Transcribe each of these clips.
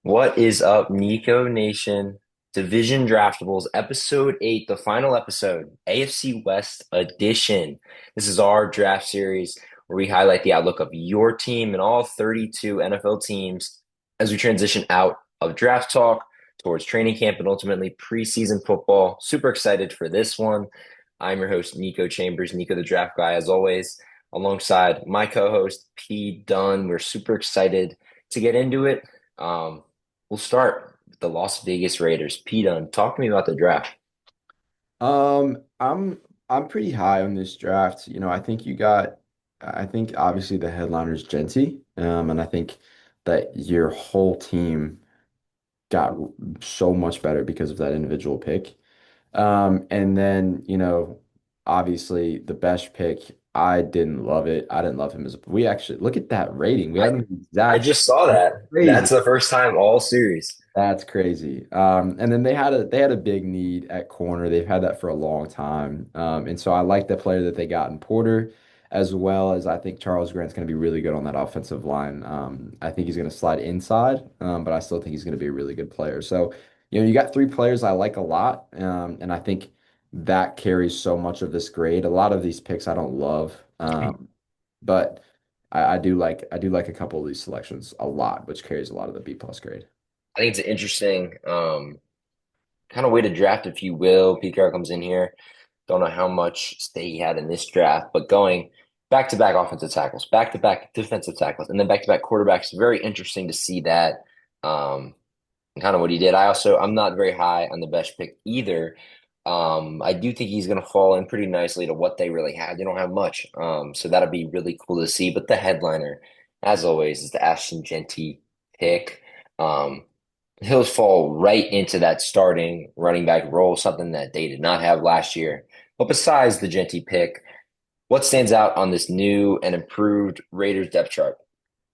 What is up, Nico Nation? Division Draftables, episode 8, the final episode, AFC West edition. This is our draft series where we highlight the outlook of your team and all 32 NFL teams as we transition out of draft talk towards training camp and ultimately preseason football. Super excited for this one. I'm your host, Niko Chambers, Nico the Draft Guy, as always, alongside my co-host, P. Dunn. We're super excited to get into it. Um, We'll start with the Las Vegas Raiders. Pete, talk to me about the draft. Um, I'm I'm pretty high on this draft. I think obviously the headliner's Genty. And I think that your whole team got so much better because of that individual pick. And then, obviously the best pick, I didn't love it. I didn't love him we actually look at that rating. We I had the I exact just saw that. That's crazy. the first time all series. That's crazy. And then they had a big need at corner. They've had that for a long time. And so I like the player that they got in Porter, as well as I think Charles Grant's going to be really good on that offensive line. I think he's going to slide inside, but I still think he's going to be a really good player. So, you got three players I like a lot, and I think that carries so much of this grade. A lot of these picks I don't love, but I do like a couple of these selections a lot, which carries a lot of the B plus grade. I think it's an interesting kind of way to draft, if you will. Pete Carroll comes in here. Don't know how much stay he had in this draft, but going back to back offensive tackles, back to back defensive tackles, and then back to back quarterbacks. Very interesting to see that. Um, kind of what he did. I'm not very high on the best pick either. I do think he's going to fall in pretty nicely to what they really have. They don't have much. So that'll be really cool to see. But the headliner, as always, is the Ashton Genty pick. Um, he'll fall right into that starting running back role, something that they did not have last year. But besides the Genty pick, what stands out on this new and improved Raiders depth chart?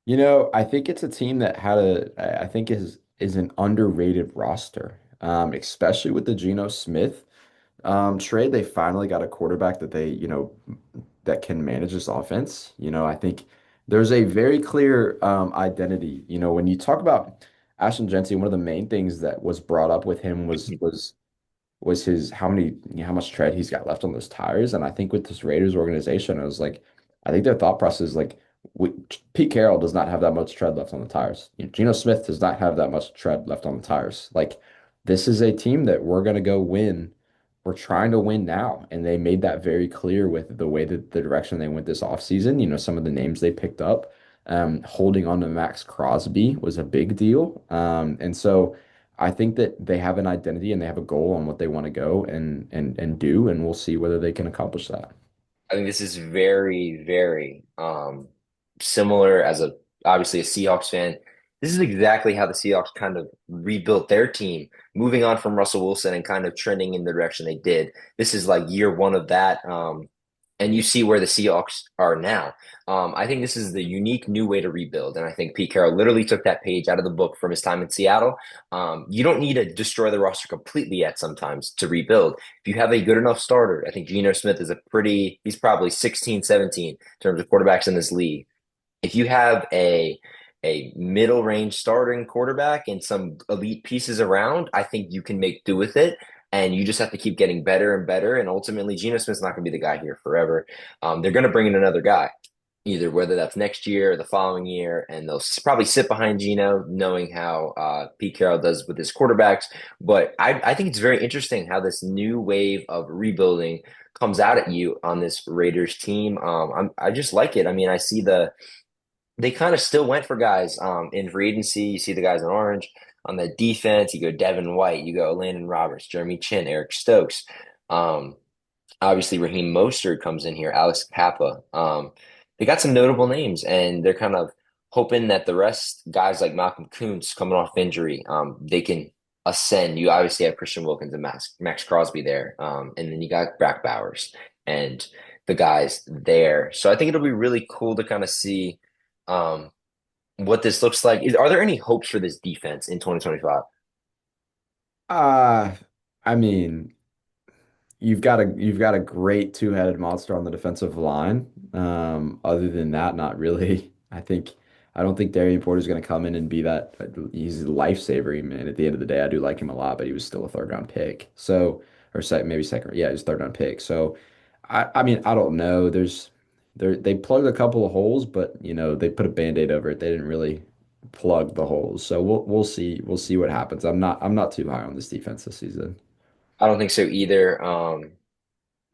I think it's a team that I think is an underrated roster, especially with the Geno Smith trade. They finally got a quarterback that that can manage this offense. I think there's a very clear identity. When you talk about Ashton Genty, one of the main things that was brought up with him was his how much tread he's got left on those tires. And I think with this Raiders organization, I was like, I think their thought process is like we, Pete Carroll does not have that much tread left on the tires. Geno Smith does not have that much tread left on the tires. Like this is a team that we're gonna go win. We're trying to win now. And they made that very clear with the way that the direction they went this offseason. Some of the names they picked up. Holding on to Max Crosby was a big deal. And so I think that they have an identity and they have a goal on what they want to go and do, and we'll see whether they can accomplish that. I think this is very, very similar as a obviously a Seahawks fan. This is exactly how the Seahawks kind of rebuilt their team, moving on from Russell Wilson and kind of trending in the direction they did. This is like year one of that. And you see where the Seahawks are now. I think this is the unique new way to rebuild. And I think Pete Carroll literally took that page out of the book from his time in Seattle. You don't need to destroy the roster completely yet sometimes to rebuild. If you have a good enough starter, I think Geno Smith is he's probably 16, 17 in terms of quarterbacks in this league. If you have a middle range starting quarterback and some elite pieces around, I think you can make do with it. And you just have to keep getting better and better. And ultimately, Geno Smith's not going to be the guy here forever. They're going to bring in another guy, either whether that's next year or the following year, and they'll probably sit behind Geno, knowing how Pete Carroll does with his quarterbacks. But I think it's very interesting how this new wave of rebuilding comes out at you on this Raiders team. I just like it. I mean, I see they kind of still went for guys in free agency. You see the guys in orange on the defense. You go Devin White, you go Landon Roberts, Jeremy Chin, Eric Stokes. Um, Obviously, Raheem Mostert comes in here, Alex Kappa. They got some notable names, and they're kind of hoping that the rest guys like Malcolm Kuntz coming off injury, they can ascend. You obviously have Christian Wilkins and Max Crosby there, and then you got Brack Bowers and the guys there. So I think it'll be really cool to kind of see um, what this looks like. Are there any hopes for this defense in 2025? Uh, I mean, you've got a great two-headed monster on the defensive line. Other than that, not really. I don't think Darian Porter's going to come in and be that. He's a lifesaver. Man, at the end of the day, I do like him a lot, but he was still a third round pick. So, or maybe second. Yeah, he was third round pick. So, I mean, I don't know. They plugged a couple of holes, but they put a band-aid over it. They didn't really plug the holes. So we'll see what happens. I'm not too high on this defense this season. I don't think so either.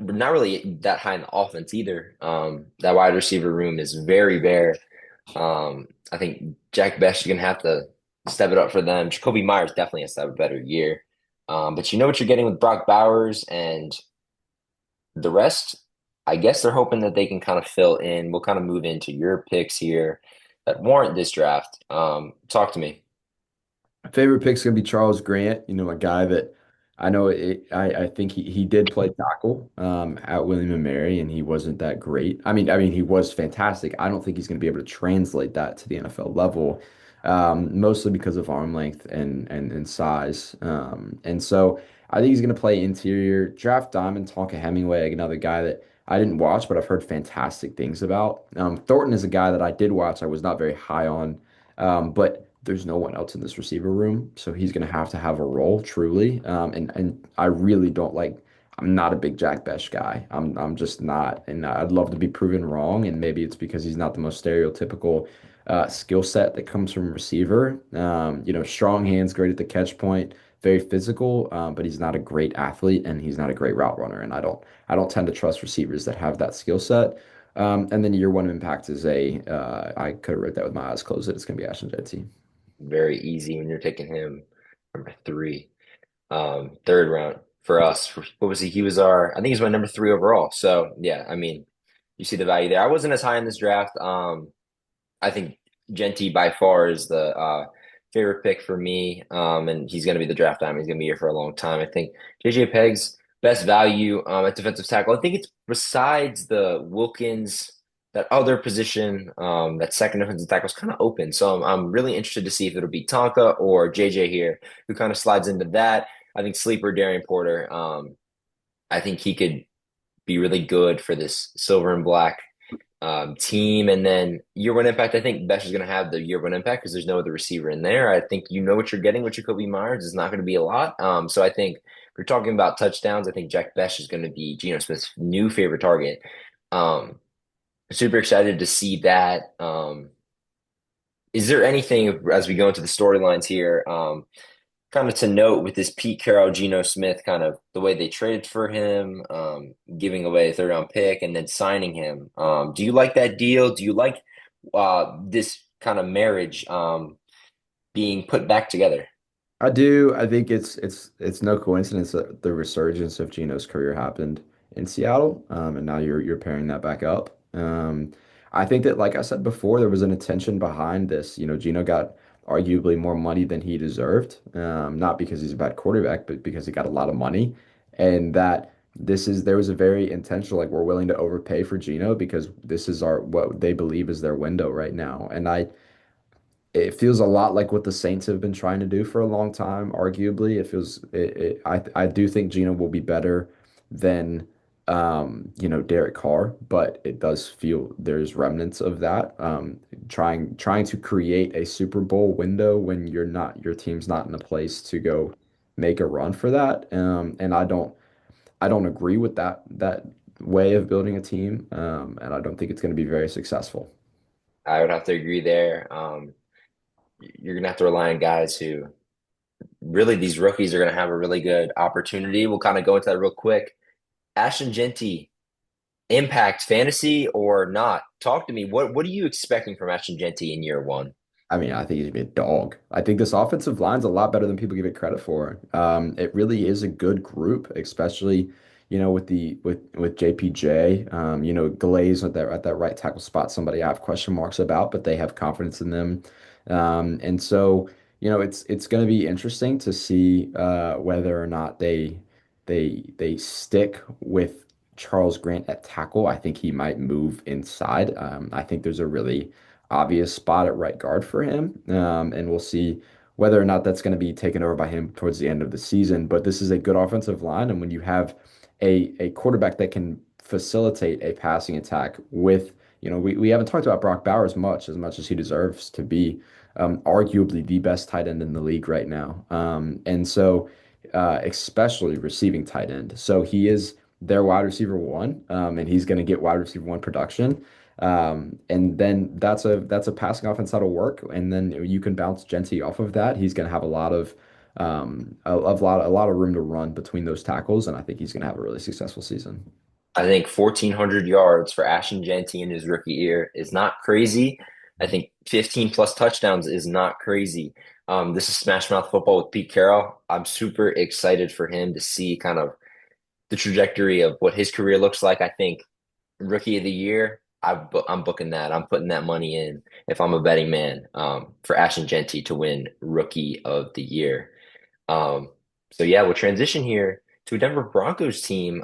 But not really that high in the offense either. That wide receiver room is very bare. I think Jack Bech is gonna have to step it up for them. Jacoby Myers definitely has to have a better year. But you know what you're getting with Brock Bowers and the rest. I guess they're hoping that they can kind of fill in. We'll kind of move into your picks here that warrant this draft. Talk to me. My favorite pick's gonna be Charles Grant. A guy that I know. I think he did play tackle at William and Mary, and he wasn't that great. I mean, he was fantastic. I don't think he's gonna be able to translate that to the NFL level, mostly because of arm length and size. And so I think he's gonna play interior. Draft Diamond, Tonka Hemingway, another guy that I didn't watch, but I've heard fantastic things about. Thornton is a guy that I did watch. I was not very high on. But there's no one else in this receiver room, so he's going to have a role truly. And I really don't like. I'm not a big Jack Bech guy. I'm just not, and I'd love to be proven wrong. And maybe it's because he's not the most stereotypical skill set that comes from a receiver. Strong hands, great at the catch point, very physical, but he's not a great athlete and he's not a great route runner. And I don't tend to trust receivers that have that skill set. And then year one impact is I could have read that with my eyes closed that it's going to be Ashton Jeanty. Very easy when you're taking him number three, third round for us. What was he? He was our, I think he's my number three overall. So yeah, I mean, you see the value there. I wasn't as high in this draft. I think Genty by far is the favorite pick for me. And he's going to be the draft time. He's going to be here for a long time. I think JJ Pegg's best value at defensive tackle. I think it's besides the Wilkins, that other position, that second defensive tackle is kind of open. So I'm really interested to see if it'll be Tonka or JJ here, who kind of slides into that. I think sleeper Darian Porter. I think he could be really good for this silver and black team. And then year one impact, I think Besh is going to have the year one impact because there's no other receiver in there. I think you know what you're getting with Jacoby Myers. It's not going to be a lot. So I think if you're talking about touchdowns, I think Jack Besh is going to be Geno Smith's new favorite target. Um, Super excited to see that. Is there anything as we go into the storylines here? Kind of to note with this Pete Carroll, Geno Smith, kind of the way they traded for him, giving away a third round pick and then signing him. Do you like that deal? Do you like this kind of marriage being put back together? I do. I think it's no coincidence that the resurgence of Geno's career happened in Seattle, and now you're pairing that back up. I think that, like I said before, there was an intention behind this. Geno got arguably more money than he deserved, not because he's a bad quarterback, but because he got a lot of money, and that there was a very intentional, like, we're willing to overpay for Geno because this is our what they believe is their window right now, and it feels a lot like what the Saints have been trying to do for a long time. Arguably, I do think Geno will be better than Derek Carr, but it does feel there's remnants of that. Trying to create a Super Bowl window when your team's not in a place to go make a run for that. And I don't agree with that way of building a team. And I don't think it's going to be very successful. I would have to agree there. You're gonna have to rely on guys who really these rookies are gonna have a really good opportunity. We'll kind of go into that real quick. Ashton Genty, impact fantasy or not? Talk to me. What are you expecting from Ashton Genty in year one? I mean, I think he's gonna be a dog. I think this offensive line's a lot better than people give it credit for. It really is a good group, especially, with JPJ. Glaze at that right tackle spot, somebody I have question marks about, but they have confidence in them. And so, it's gonna be interesting to see whether or not they stick with Charles Grant at tackle. I think he might move inside. I think there's a really obvious spot at right guard for him. And we'll see whether or not that's going to be taken over by him towards the end of the season. But this is a good offensive line. And when you have a quarterback that can facilitate a passing attack with we haven't talked about Brock Bowers much as he deserves to be arguably the best tight end in the league right now. And so especially receiving tight end. So he is their wide receiver one, and he's going to get wide receiver one production. And then that's a passing offense that'll work, and then you can bounce Genty off of that. He's going to have a lot of room to run between those tackles, and I think he's going to have a really successful season. I think 1,400 yards for Ashton Genty in his rookie year is not crazy. I think 15 plus touchdowns is not crazy. This is Smash Mouth Football with Pete Carroll. I'm super excited for him to see kind of the trajectory of what his career looks like. I think rookie of the year, I'm booking that. I'm putting that money in if I'm a betting man for Ashton Genty to win rookie of the year. Um, so yeah, we'll transition here to a Denver Broncos team.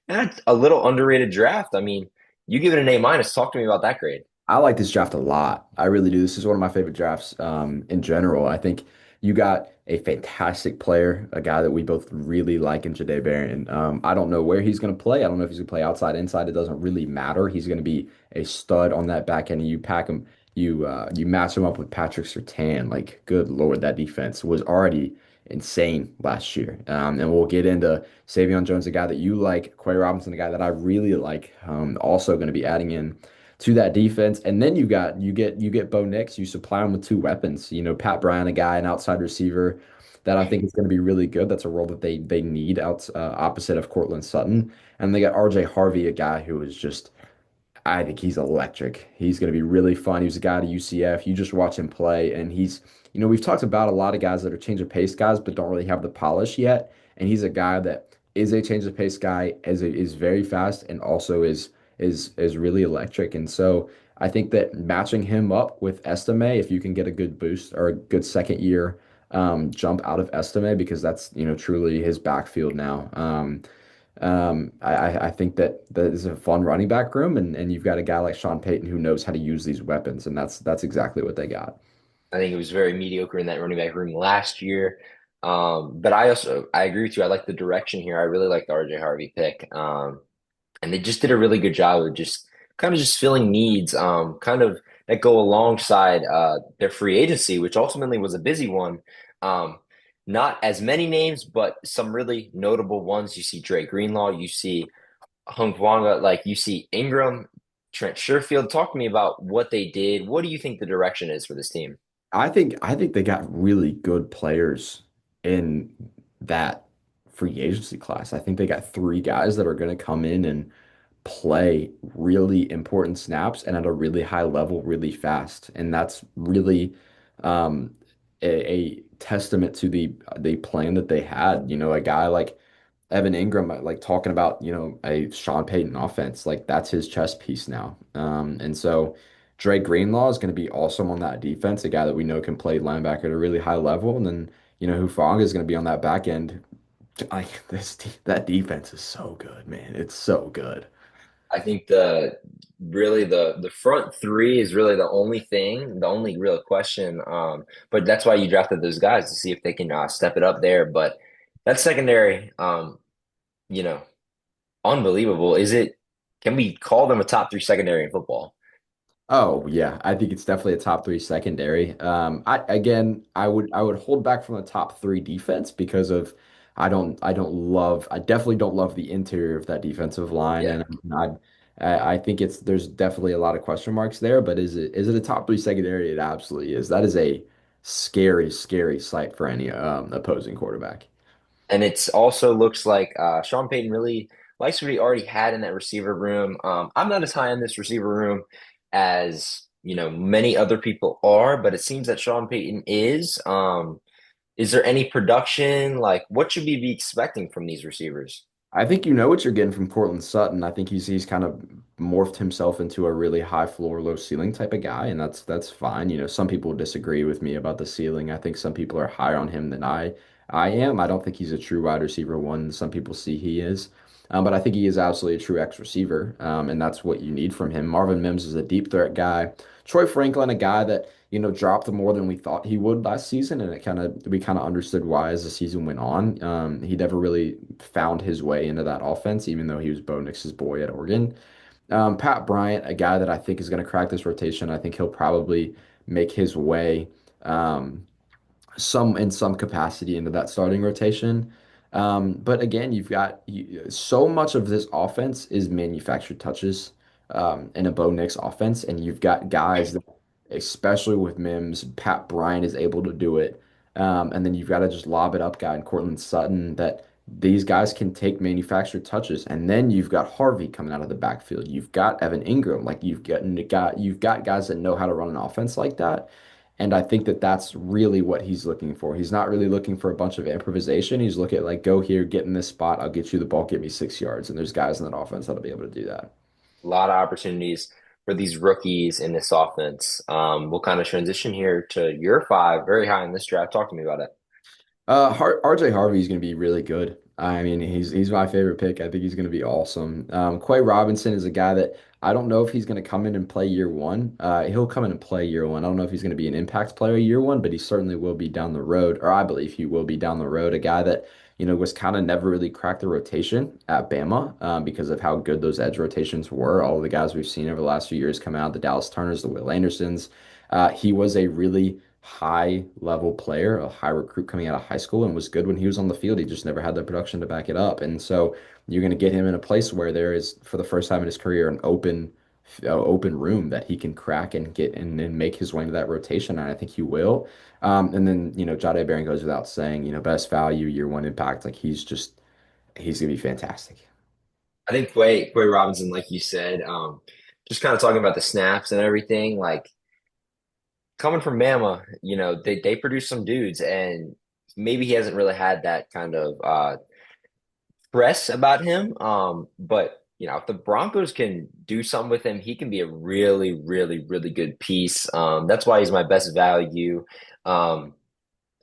That's a little underrated draft. I mean, you give it an A minus. Talk to me about that grade. I like this draft a lot. I really do. This is one of my favorite drafts in general. I think you got a fantastic player, a guy that we both really like in Jahdae Barron. I don't know where he's going to play. I don't know if he's going to play outside, inside. It doesn't really matter. He's going to be a stud on that back end. And you pack him, you match him up with Patrick Surtain. Like, good Lord, that defense was already insane last year. And we'll get into Savion Jones, a guy that you like, Quay Robinson, a guy that I really like. Also going to be adding in to that defense. And then you get Bo Nix, you supply him with two weapons. Pat Bryant, a guy, an outside receiver that I think is going to be really good. That's a role that they need out opposite of Cortland Sutton. And they got RJ Harvey, a guy who is just I think he's electric. He's going to be really fun. He was a guy at UCF. You just watch him play, and we've talked about a lot of guys that are change of pace guys, but don't really have the polish yet. And he's a guy that is a change of pace guy, is very fast, and also is really electric. And so I think that matching him up with Estime, if you can get a good boost or a good second year jump out of Estime, because that's truly his backfield now. I think that is a fun running back room, and you've got a guy like Sean Payton who knows how to use these weapons, and that's exactly what they got. I think it was very mediocre in that running back room last year. But I agree with you. I like the direction here. I really like the RJ Harvey pick. And they just did a really good job of just kind of just filling needs, kind of that go alongside their free agency, which ultimately was a busy one. Um, Not as many names, but some really notable ones. You see Dre Greenlaw, you see Hung Kwanga, like you see Ingram, Trent Sherfield. Talk to me about what they did. What do you think the direction is for this team? I think they got really good players in that free agency class. I think they got three guys that are going to come in and play really important snaps and at a really high level really fast. And that's really um, a testament to the plan that they had. A guy like Evan Ingram, like talking about, a Sean Payton offense, like that's his chess piece now. And so Dre Greenlaw is going to be awesome on that defense, a guy that we know can play linebacker at a really high level. And then, Hufanga is going to be on that back end. Like that defense is so good, man. It's so good. I think the front three is really the only thing, the only real question. But that's why you drafted those guys to see if they can step it up there. But that secondary, you know, unbelievable. Can we call them a top three secondary in football? Oh yeah, I think it's definitely a top three secondary. I would hold back from the top three defense because of I definitely don't love the interior of that defensive line, Yeah. and I think there's definitely a lot of question marks there. But is it a top three secondary? It absolutely is. That is a scary, scary sight for any opposing quarterback. And it's also looks like Sean Payton really likes what he already had in that receiver room. I'm not as high in this receiver room as many other people are, but it seems that Sean Payton is. Is there any production? Like, what should we be expecting from these receivers? I think you know what you're getting from Cortland Sutton. I think he's kind of morphed himself into a really high floor, low ceiling type of guy, and that's fine. Some people disagree with me about the ceiling. I think some people are higher on him than I am. I don't think he's a true wide receiver one. Some people see he is. But I think he is absolutely a true X receiver, and that's what you need from him. Marvin Mims is a deep threat guy. Troy Franklin, a guy that dropped more than we thought he would last season, and we kind of understood why as the season went on. He never really found his way into that offense, even though he was Bo Nix's boy at Oregon. Pat Bryant, a guy that I think is going to crack this rotation. I think he'll probably make his way. Um, some capacity into that starting rotation. But again, so much of this offense is manufactured touches in a Bo Nix offense, and you've got guys that, especially with Mims, Pat Bryant is able to do it. And then you've got to just lob it up guy in Cortland Sutton that these guys can take manufactured touches. And then you've got Harvey coming out of the backfield. You've got Evan Ingram. Like you've got guys that know how to run an offense like that. And I think that that's really what he's looking for. He's not really looking for a bunch of improvisation. He's looking at like, go here, get in this spot. I'll get you the ball, get me 6 yards. And there's guys in that offense that'll be able to do that. A lot of opportunities for these rookies in this offense. We'll kind of transition here to your five, very high in this draft. Talk to me about it. RJ Harvey is going to be really good. I mean, he's my favorite pick. I think he's going to be awesome. Quay Robinson is a guy that I don't know if he's going to come in and play year one. He'll come in and play year one. I don't know if he's going to be an impact player year one, but he certainly will be down the road, or I believe he will be down the road. A guy that, was kind of never really cracked the rotation at Bama because of how good those edge rotations were. All of the guys we've seen over the last few years come out, the Dallas Turners, the Will Andersons. He was a really high level player, a high recruit coming out of high school and was good when he was on the field. He just never had the production to back it up. And so you're going to get him in a place where there is, for the first time in his career, an open room that he can crack and get and make his way into that rotation. And I think he will. And then, Jahdae Barron goes without saying, best value, year one impact. Like he's going to be fantastic. I think Quay Robinson, like you said, just kind of talking about the snaps and everything, like coming from Bama, they produce some dudes, and maybe he hasn't really had that kind of press about him. But if the Broncos can do something with him, he can be a really, really, really good piece. That's why he's my best value. Um,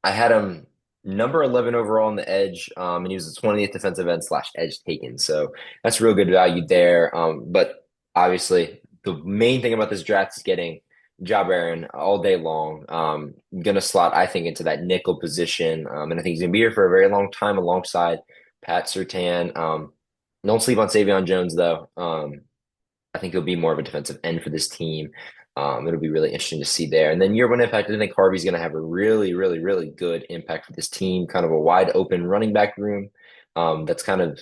I had him number 11 overall on the edge, and he was the 20th defensive end slash edge taken. So that's real good value there. But obviously, the main thing about this draft is getting Job Aaron all day long. Going to slot, I think, into that nickel position. And I think he's going to be here for a very long time alongside Pat Surtain. Don't sleep on Savion Jones, though. I think he'll be more of a defensive end for this team. It'll be really interesting to see there. And then year one impact, I think Harvey's going to have a really, really, really good impact for this team. Kind of a wide open running back room that's kind of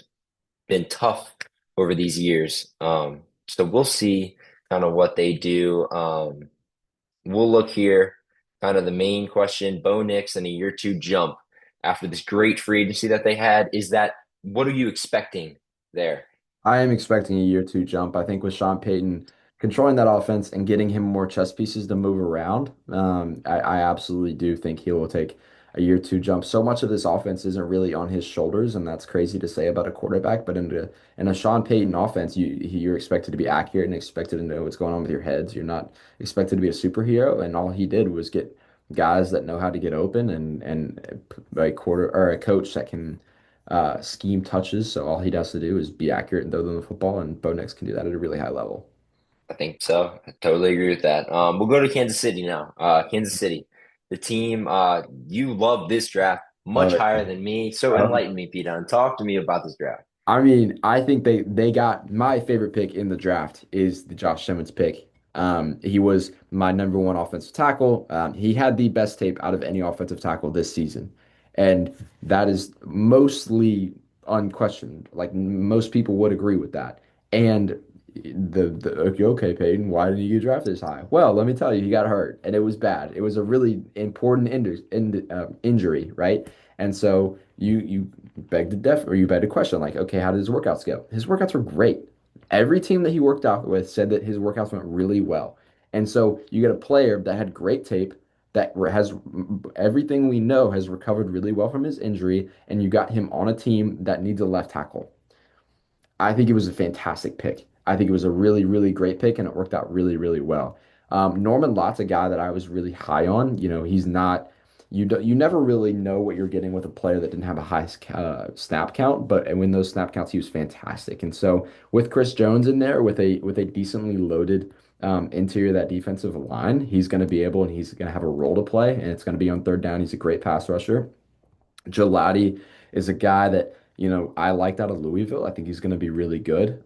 been tough over these years. So we'll see kind of what they do. We'll look here. Kind of the main question: Bo Nix and a year two jump after this great free agency that they had. Is that what are you expecting there? I am expecting a year two jump. I think with Sean Payton controlling that offense and getting him more chess pieces to move around, I absolutely do think he will take a year two jump. So much of this offense isn't really on his shoulders, and that's crazy to say about a quarterback. But in a Sean Payton offense, you're expected to be accurate and expected to know what's going on with your heads. You're not expected to be a superhero, and all he did was get guys that know how to get open and a quarter or a coach that can scheme touches. So all he has to do is be accurate and throw them the football, and Bo Nix can do that at a really high level. I think so. I totally agree with that. We'll go to Kansas City now. Kansas City, the team. You love this draft much Love it. higher than me. So enlighten me, Pete. Talk to me about this draft. I mean, I think they got my favorite pick in the draft is the Josh Simmons pick. He was my number one offensive tackle. He had the best tape out of any offensive tackle this season, and that is mostly unquestioned. Like most people would agree with that. And okay, Peyton, why did you get drafted this high? Well, let me tell you, he got hurt, and it was bad. It was a really important injury, right? And so you you beg the question like, okay, how did his workouts go? His workouts were great. Every team that he worked out with said that his workouts went really well. And so you get a player that had great tape that has everything we know has recovered really well from his injury, and you got him on a team that needs a left tackle. I think it was a fantastic pick. I think it was a really, really great pick, and it worked out really, really well. Norman Lott's a guy that I was really high on. He's not. You never really know what you're getting with a player that didn't have a high snap count, but and when those snap counts, he was fantastic. And so with Chris Jones in there, with a decently loaded interior of that defensive line, he's going to be able and he's going to have a role to play, and it's going to be on third down. He's a great pass rusher. Gelati is a guy that I like that of Louisville. I think he's going to be really good.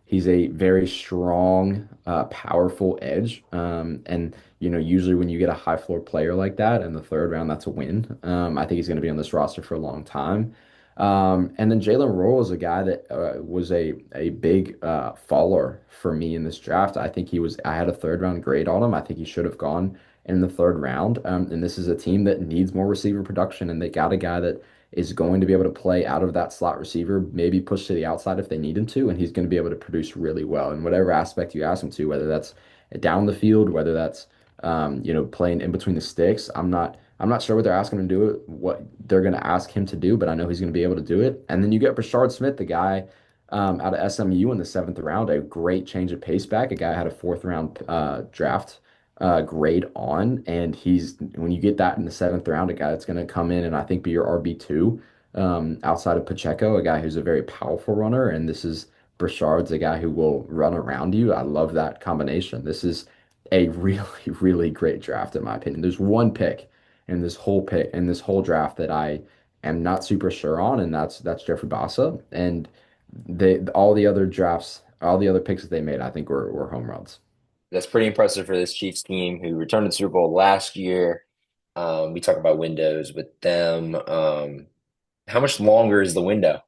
He's a very strong, powerful edge. And usually when you get a high floor player like that in the third round, that's a win. I think he's going to be on this roster for a long time. And then Jalen Royal is a guy that was a big faller for me in this draft. I had a third round grade on him. I think he should have gone in the third round. And this is a team that needs more receiver production, and they got a guy that is going to be able to play out of that slot receiver, maybe push to the outside if they need him to, and he's going to be able to produce really well in whatever aspect you ask him to, whether that's down the field, whether that's playing in between the sticks. I'm not sure what they're asking him to do, what they're going to ask him to do, but I know he's going to be able to do it. And then you get Brashard Smith, the guy out of SMU in the seventh round, a great change of pace back. A guy had a fourth round draft grade on, and he's when you get that in the seventh round, a guy that's going to come in and I think be your RB2 outside of Pacheco, a guy who's a very powerful runner, and this is Brashard's a guy who will run around you. I love that combination. This is a really, really great draft in my opinion. There's one pick in this whole draft that I am not super sure on, and that's Jeffrey Bassa. And all the other drafts, all the other picks that they made, I think were home runs. That's pretty impressive for this Chiefs team who returned to the Super Bowl last year. We talk about windows with them. How much longer is the window?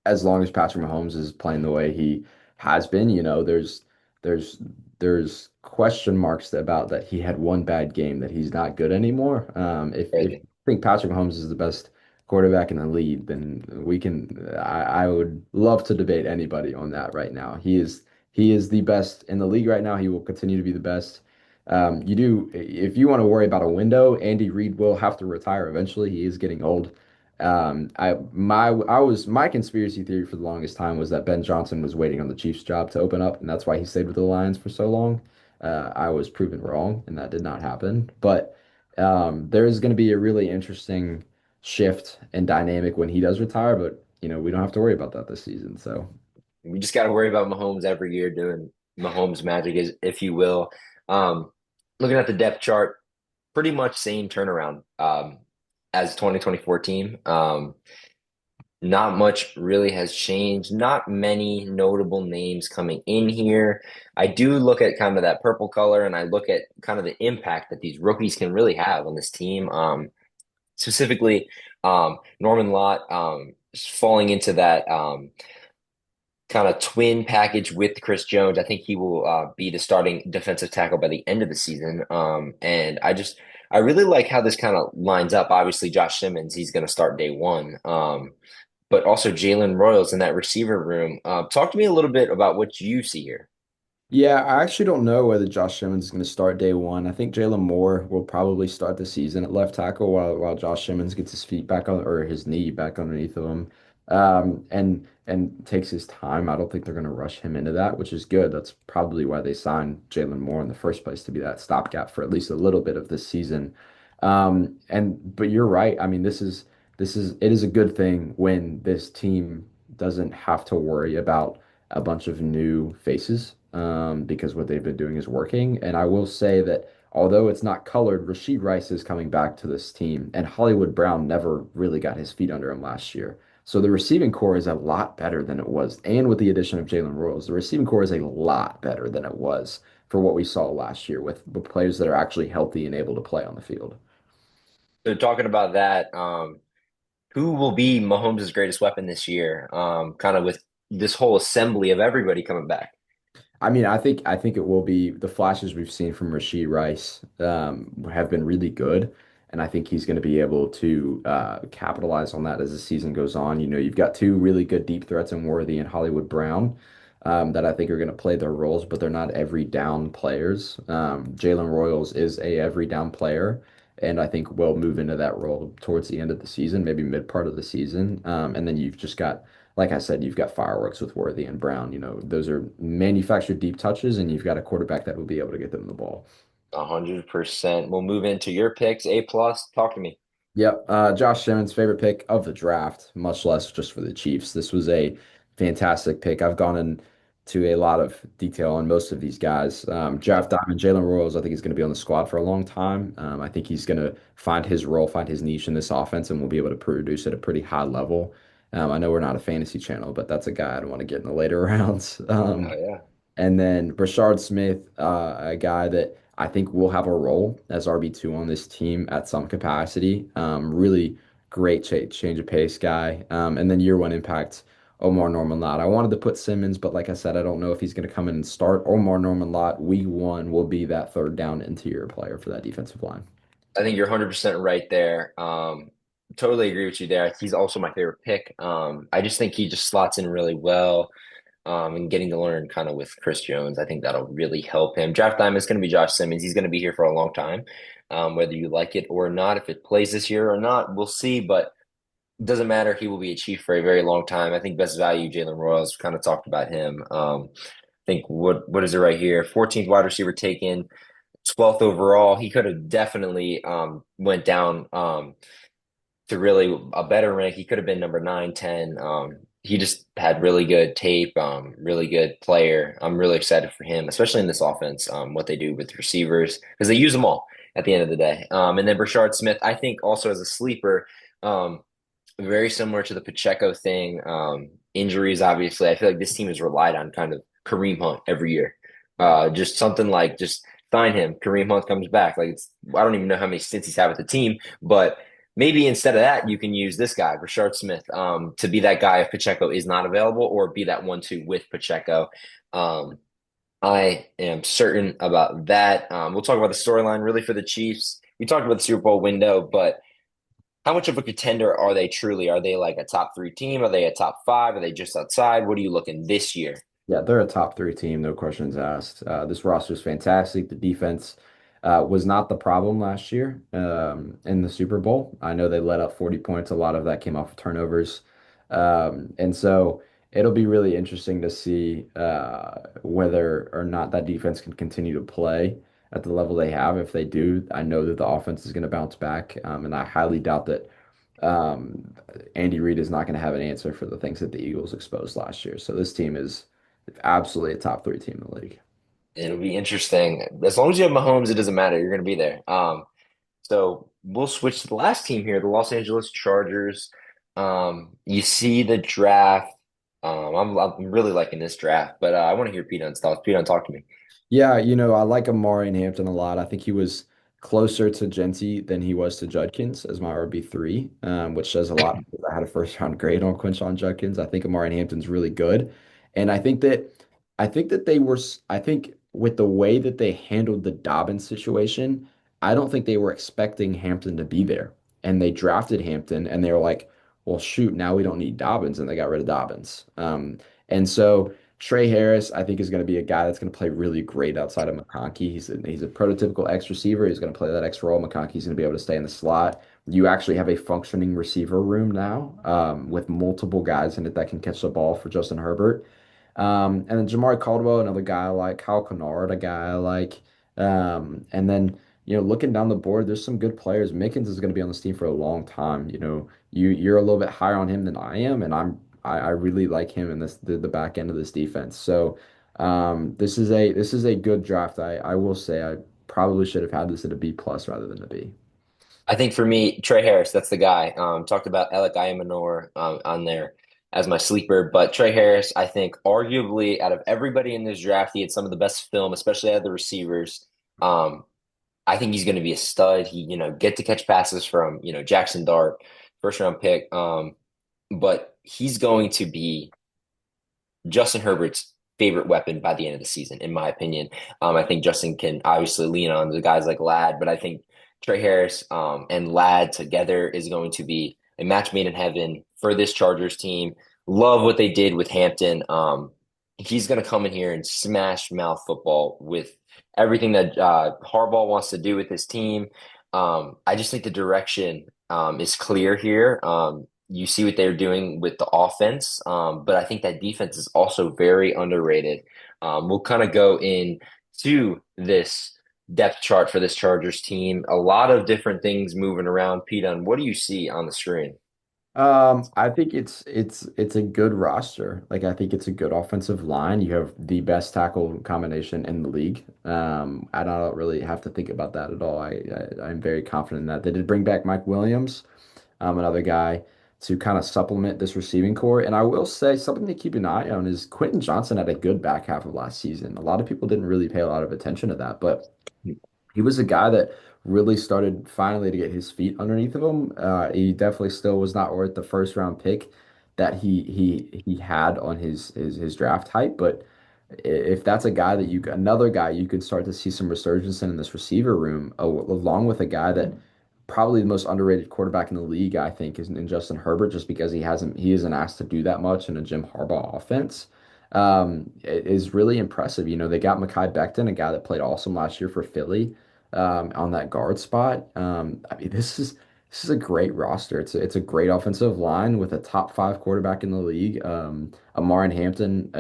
As long as Patrick Mahomes is playing the way he has been, there's there's question marks about that he had one bad game that he's not good anymore. If you Crazy. think Patrick Mahomes is the best quarterback in the league, then we can I would love to debate anybody on that right now. He is the best in the league right now. He will continue to be the best. If you want to worry about a window, Andy Reid will have to retire eventually. He is getting old. My conspiracy theory for the longest time was that Ben Johnson was waiting on the Chiefs job to open up, and that's why he stayed with the Lions for so long. I was proven wrong, and that did not happen. But there is going to be a really interesting shift and dynamic when he does retire. But we don't have to worry about that this season. So We just got to worry about Mahomes every year doing Mahomes magic, is if you will. Um, Looking at the depth chart, pretty much same turnaround as 2024 team. Not much really has changed. Not many notable names coming in here. I do look at kind of that purple color, and I look at kind of the impact that these rookies can really have on this team. Specifically, Norman Lott falling into that kind of twin package with Chris Jones. I think he will be the starting defensive tackle by the end of the season. And I really like how this kind of lines up. Obviously, Josh Simmons, he's going to start day one. But also Jalen Royals in that receiver room. Talk to me a little bit about what you see here. yeah, I actually don't know whether Josh Simmons is going to start day one. I think Jalen Moore will probably start the season at left tackle while Josh Simmons gets his feet back on or his knee back underneath of him, and takes his time. I don't think they're going to rush him into that, which is good. That's probably why they signed Jalen Moore in the first place to be that stopgap for at least a little bit of this season. But you're right. I mean, it is a good thing when this team doesn't have to worry about a bunch of new faces because what they've been doing is working. And I will say that although it's not colored, Rashid Rice is coming back to this team, and Hollywood Brown never really got his feet under him last year. So the receiving core is a lot better than it was. And with the addition of Jalen Rose, the receiving core is a lot better than it was for what we saw last year with players that are actually healthy and able to play on the field. So talking about that, who will be Mahomes' greatest weapon this year? Kind of with this whole assembly of everybody coming back. I mean, I think it will be the flashes we've seen from Rashid Rice have been really good, and I think he's going to be able to capitalize on that as the season goes on. You've got two really good deep threats in Worthy and Hollywood Brown that I think are going to play their roles, but they're not every down players. Jalen Royals is a every down player, and I think will move into that role towards the end of the season, maybe mid part of the season. And then you've just got like I said, you've got fireworks with Worthy and Brown. Those are manufactured deep touches, and you've got a quarterback that will be able to get them the ball. 100%. We'll move into your picks. A plus. Talk to me. Yep. Josh Simmons' favorite pick of the draft, much less just for the Chiefs. This was a fantastic pick. I've gone in. to a lot of detail on most of these guys. Draft Diamond, Jalen Royals, I think he's going to be on the squad for a long time. I think he's going to find his role, find his niche in this offense, and will be able to produce at a pretty high level. I know we're not a fantasy channel, but that's a guy I don't want to get in the later rounds. Oh yeah. And then Brashard Smith, a guy that I think will have a role as RB2 on this team at some capacity. Really great change of pace guy. And then year one impact, Omar Norman Lott. I wanted to put Simmons, but like I said, I don't know if he's going to come in and start. Omar Norman Lott, week one, will be that third down interior player for that defensive line. I think you're 100% right there. Totally agree with you there. He's also my favorite pick. I just think he just slots in really well. And getting to learn kind of with Chris Jones, I think that'll really help him. Draft time is going to be Josh Simmons. He's going to be here for a long time, whether you like it or not. If it plays this year or not, we'll see. But it doesn't matter. He will be a Chief for a very long time. I think best value, Jalen Royals, kind of talked about him. I think what is it right here? 14th wide receiver taken, 12th overall. He could have definitely went down to really a better rank. He could have been number 9, 10. He just had really good tape, really good player. I'm really excited for him, especially in this offense, what they do with receivers, because they use them all at the end of the day. And then Brashard Smith, I think also as a sleeper, very similar to the Pacheco thing. Injuries, obviously. I feel like this team has relied on kind of Kareem Hunt every year. Just something like just sign him. Kareem Hunt comes back. Like I don't even know how many stints he's had with the team, but maybe instead of that, you can use this guy, Rashard Smith, to be that guy if Pacheco is not available, or be that 1-2 with Pacheco. Um, I am certain about that. We'll talk about the storyline really for the Chiefs. We talked about the Super Bowl window, but how much of a contender are they truly? Are they like a top three team? Are they a top five? Are they just outside? What are you looking this year? Yeah, they're a top three team, no questions asked. This roster is fantastic. The defense was not the problem last year in the Super Bowl. I know they let up 40 points. A lot of that came off of turnovers. And so it'll be really interesting to see whether or not that defense can continue to play at the level they have. If they do, I know that the offense is going to bounce back. And I highly doubt that um, Andy Reid is not going to have an answer for the things that the Eagles exposed last year. So this team is absolutely a top three team in the league. It'll be interesting. As long as you have Mahomes, it doesn't matter. You're going to be there. So we'll switch to the last team here, the Los Angeles Chargers. You see the draft. I'm really liking this draft, but I want to hear Pete Dunne's thoughts. Pete Dunne, talk to me. Yeah, I like Amari and Hampton a lot. I think he was closer to Genty than he was to Judkins as my RB3, which says a lot because I had a first round grade on Quinshon Judkins. I think Amari and Hampton's really good. And I think that I think with the way that they handled the Dobbins situation, I don't think they were expecting Hampton to be there. And they drafted Hampton and they were like, well, shoot, now we don't need Dobbins, and they got rid of Dobbins. And so Trey Harris, I think, is going to be a guy that's going to play really great outside of McConkey. He's a prototypical X receiver. He's going to play that X role. McConkey's going to be able to stay in the slot. You actually have a functioning receiver room now with multiple guys in it that can catch the ball for Justin Herbert. And then Jamari Caldwell, another guy I like. Kyle Kennard, a guy I like. And then, looking down the board, there's some good players. Mickens is going to be on this team for a long time. You're a little bit higher on him than I am, and I really like him in the back end of this defense. So this is a good draft. I will say I probably should have had this at a B plus rather than a B. I think for me, Trey Harris, that's the guy. Talked about Alec Ayamanor on there as my sleeper, but Trey Harris, I think, arguably out of everybody in this draft, he had some of the best film, especially out of the receivers. Um, I think he's going to be a stud. He, get to catch passes from, Jackson Dart, first round pick. But he's going to be Justin Herbert's favorite weapon by the end of the season, in my opinion. I think Justin can obviously lean on the guys like Ladd, but I think Trey Harris and Ladd together is going to be a match made in heaven for this Chargers team. Love what they did with Hampton. He's going to come in here and smash mouth football with everything that Harbaugh wants to do with his team. I just think the direction is clear here. You see what they're doing with the offense, but I think that defense is also very underrated. We'll kind of go into this depth chart for this Chargers team. A lot of different things moving around. Pete, what do you see on the screen? I think it's a good roster. Like I think it's a good offensive line. You have the best tackle combination in the league. I don't really have to think about that at all. I'm very confident in that. They did bring back Mike Williams, another guy to kind of supplement this receiving core. And I will say something to keep an eye on is Quentin Johnson had a good back half of last season. A lot of people didn't really pay a lot of attention to that, but he was a guy that really started finally to get his feet underneath of him. He definitely still was not worth the first round pick that he had on his draft hype, but if that's a guy that another guy you can start to see some resurgence in this receiver room, along with a guy that probably the most underrated quarterback in the league, I think, is in Justin Herbert, just because he isn't asked to do that much in a Jim Harbaugh offense. It is really impressive. You know, they got Mekhi Becton, a guy that played awesome last year for Philly, on that guard spot. I mean, this is a great roster. It's a great offensive line with a top five quarterback in the league. Amar Hampton,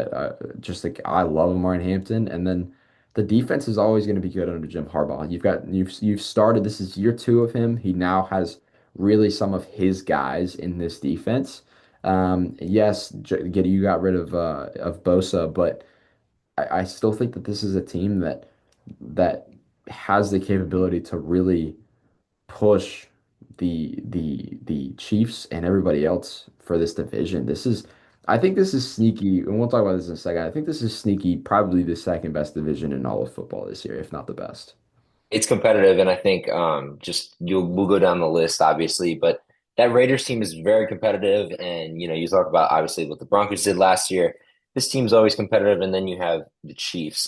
just like I love Amar Hampton, and then the defense is always going to be good under Jim Harbaugh. You've started. This is year two of him. He now has really some of his guys in this defense. Yes, you got rid of Bosa, but I still think that this is a team that has the capability to really push the Chiefs and everybody else for this division. I think this is sneaky, and we'll talk about this in a second. I think this is sneaky, probably the second best division in all of football this year, if not the best. It's competitive, and I think just we'll go down the list, obviously, but that Raiders team is very competitive, and you talk about obviously what the Broncos did last year. This team's always competitive, and then you have the Chiefs.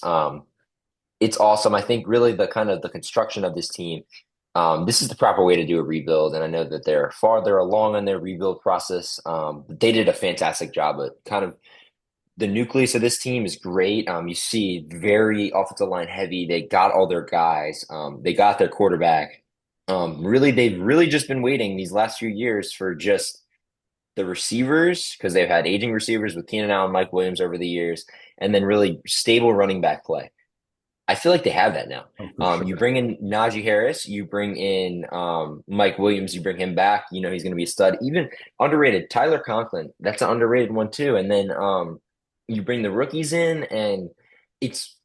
It's awesome. I think really the kind of the construction of this team, this is the proper way to do a rebuild, and I know that they're farther along in their rebuild process. But they did a fantastic job at kind of the nucleus of this team is great. You see very offensive line heavy. They got all their guys. They got their quarterback. Really, they've really just been waiting these last few years for just the receivers because they've had aging receivers with Keenan Allen, Mike Williams over the years, and then really stable running back play. I feel like they have that now. Oh, for You sure. bring in Najee Harris, you bring in Mike Williams, you bring him back. You know he's going to be a stud. Even underrated Tyler Conklin, that's an underrated one too. And then you bring the rookies in, and it's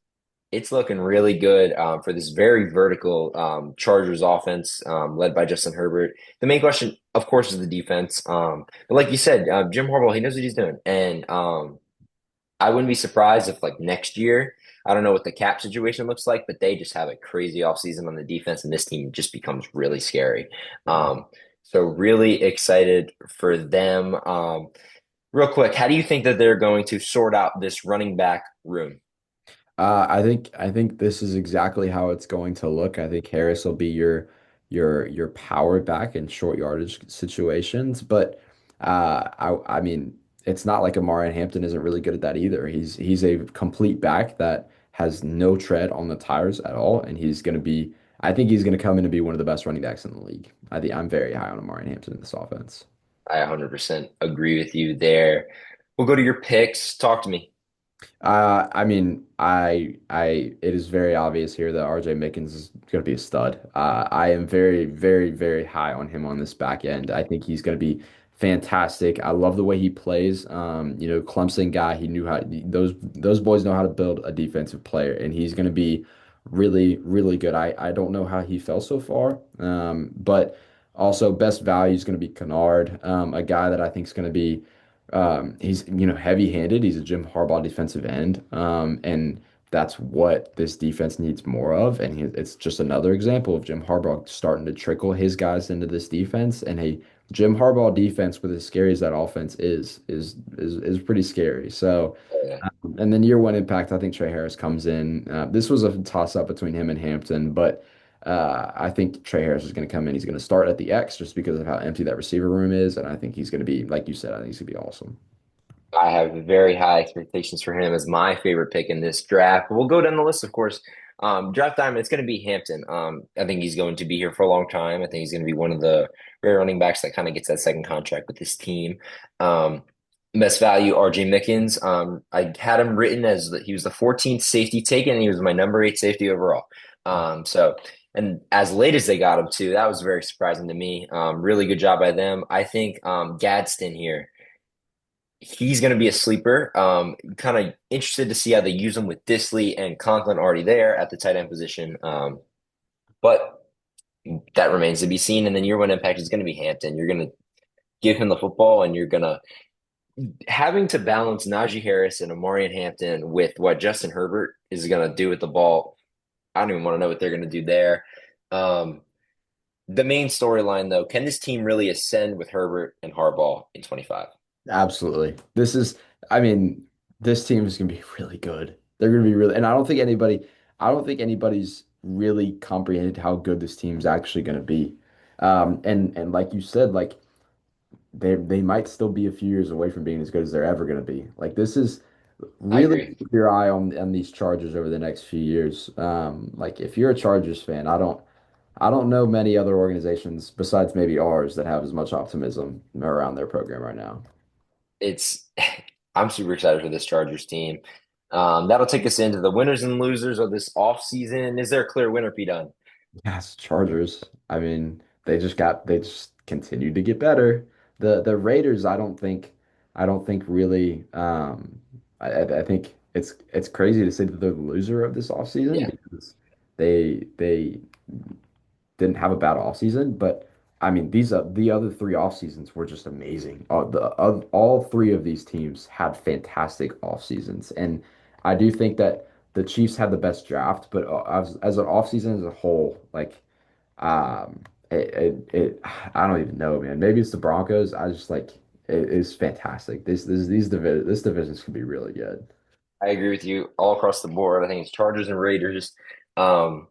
it's looking really good for this very vertical Chargers offense led by Justin Herbert. The main question, of course, is the defense. But like you said, Jim Harbaugh, he knows what he's doing, and I wouldn't be surprised if like next year, I don't know what the cap situation looks like, but they just have a crazy offseason on the defense, and this team just becomes really scary. Um, so really excited for them. Real quick, how do you think that they're going to sort out this running back room? I think this is exactly how it's going to look. I think Harris will be your power back in short yardage situations, but I mean it's not like Amari Hampton isn't really good at that either. He's a complete back that has no tread on the tires at all, and I think he's gonna come in and be one of the best running backs in the league. I'm very high on Amari Hampton in this offense. I 100% agree with you there. We'll go to your picks. Talk to me. I mean, it is very obvious here that RJ Mickens is going to be a stud. I am very, very, very high on him on this back end. I think he's going to be fantastic. I love the way he plays. Clemson guy, he knew how those boys know how to build a defensive player, and he's going to be really, really good. I don't know how he fell so far, but also best value is going to be Kennard, a guy that I think is going to be. He's heavy-handed. He's a Jim Harbaugh defensive end, and that's what this defense needs more of. And it's just another example of Jim Harbaugh starting to trickle his guys into this defense. And a Jim Harbaugh defense, with as scary as that offense is pretty scary. So, Yeah. and then year one impact, I think Trey Harris comes in. This was a toss-up between him and Hampton, but. I think Trey Harris is going to come in. He's going to start at the X just because of how empty that receiver room is, and I think he's going to be, like you said, I think he's going to be awesome. I have very high expectations for him as my favorite pick in this draft. We'll go down the list, of course. Draft diamond, it's going to be Hampton. I think he's going to be here for a long time. I think he's going to be one of the rare running backs that kind of gets that second contract with this team. Um, Best value, RJ Mickens. I had him written as he was the 14th safety taken, and he was my number 8 safety overall. So and as late as they got him too. That was very surprising to me. Really good job by them. I think Gadsden here, he's going to be a sleeper. Kind of interested to see how they use him with Disley and Conklin already there at the tight end position. But that remains to be seen. And then year one impact is going to be Hampton. You're going to give him the football, and you're going to having to balance Najee Harris and Amarian Hampton with what Justin Herbert is going to do with the ball. I don't even want to know what they're going to do there. Um, the main storyline, though, can this team really ascend with Herbert and Harbaugh in 25? Absolutely. I mean, this team is going to be really good. They're going to be really, and I don't think anybody's really comprehended how good this team's actually going to be. And like you said, like they might still be a few years away from being as good as they're ever going to be. Like this is I really agree. keep your eye on these Chargers over the next few years. Like if you're a Chargers fan, I don't know many other organizations besides maybe ours that have as much optimism around their program right now. It's I'm super excited for this Chargers team. That'll take us into the winners and losers of this offseason. Is there a clear winner, P. Dunn? Yes, Chargers. I mean, they just continued to get better. The Raiders, I don't think really I think it's crazy to say that they're the loser of this offseason Yeah, because they didn't have a bad offseason, but I mean these the other three off seasons were just amazing. All three of these teams had fantastic off seasons, and I do think that the Chiefs had the best draft, but as an off season as a whole, like um, I don't even know, man. Maybe it's the Broncos. I just like it is fantastic. This divisions could be really good. I agree with you all across the board. I think it's Chargers and Raiders. Um,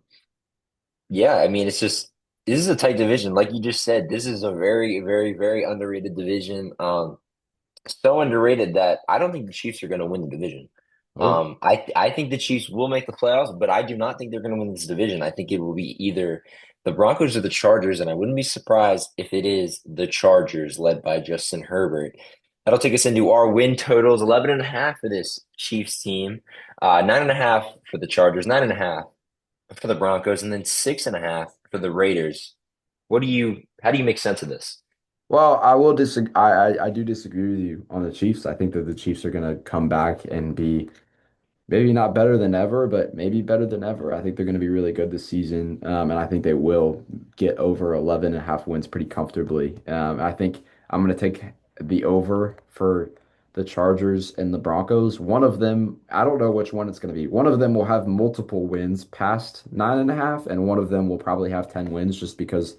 yeah, I mean, it's just this is a tight division. Like you just said, this is a very, very, very underrated division. So underrated that I don't think the Chiefs are going to win the division. Oh, I think the Chiefs will make the playoffs, but I do not think they're going to win this division. I think it will be either the Broncos or the Chargers, and I wouldn't be surprised if it is the Chargers led by Justin Herbert. That'll take us into our win totals, 11.5 for this Chiefs team, 9.5 for the Chargers, 9.5 for the Broncos, and then 6.5 for the Raiders. How do you make sense of this? well, I will disagree. I do disagree with you on the Chiefs. I think that the Chiefs are going to come back and be maybe not better than ever, but maybe better than ever. I think they're going to be really good this season. And I think they will get over 11 and a half wins pretty comfortably. I think I'm going to take the over for the Chargers and the Broncos. One of them, I don't know which one it's going to be. One of them will have multiple wins past 9.5, and one of them will probably have 10 wins just because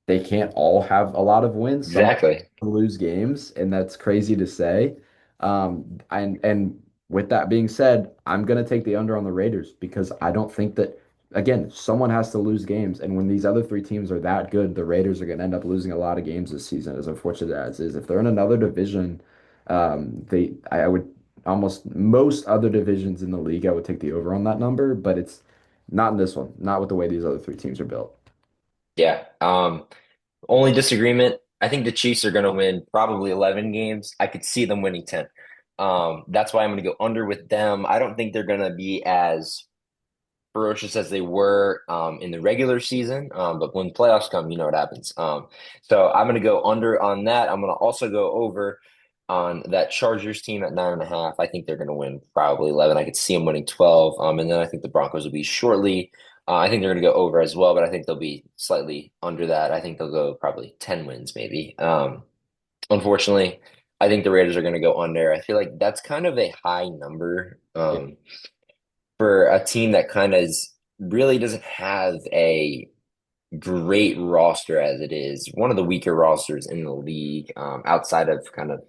they can't all have a lot of wins. Some Exactly. lose games, and that's crazy to say. And with that being said, I'm gonna take the under on the Raiders because I don't think that again, someone has to lose games, and when these other three teams are that good, the Raiders are gonna end up losing a lot of games this season, as unfortunate as is. If they're in another division, I would almost most other divisions in the league, I would take the over on that number, but it's not in this one, not with the way these other three teams are built. Yeah. Only disagreement. I think the Chiefs are going to win probably 11 games. I could see them winning 10. That's why I'm going to go under with them. I don't think they're going to be as ferocious as they were in the regular season. But when playoffs come, you know what happens. So I'm going to go under on that. I'm going to also go over on that Chargers team at 9.5. I think they're going to win probably 11. I could see them winning 12. And then I think the Broncos will be shortly. I think they're going to go over as well, but I think they'll be slightly under that. I think they'll go probably 10 wins, maybe. Unfortunately, I think the Raiders are going to go under. I feel like that's kind of a high number. Yeah. For a team that kind of really doesn't have a great roster as it is, one of the weaker rosters in the league, outside of kind of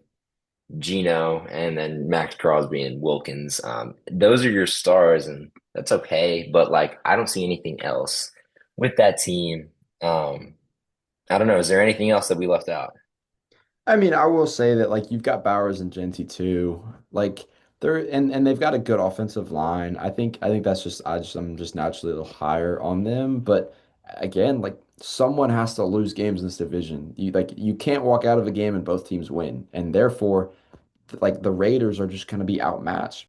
Geno and then Max Crosby and Wilkins. Those are your stars, and that's okay. But like, I don't see anything else with that team. Um, I don't know. Is there anything else that we left out? I mean, I will say that like you've got Bowers and Genty too. Like they're and they've got a good offensive line. I think that's just I'm just naturally a little higher on them. But again, like someone has to lose games in this division. You can't walk out of a game and both teams win. And therefore, like the Raiders are just going to be outmatched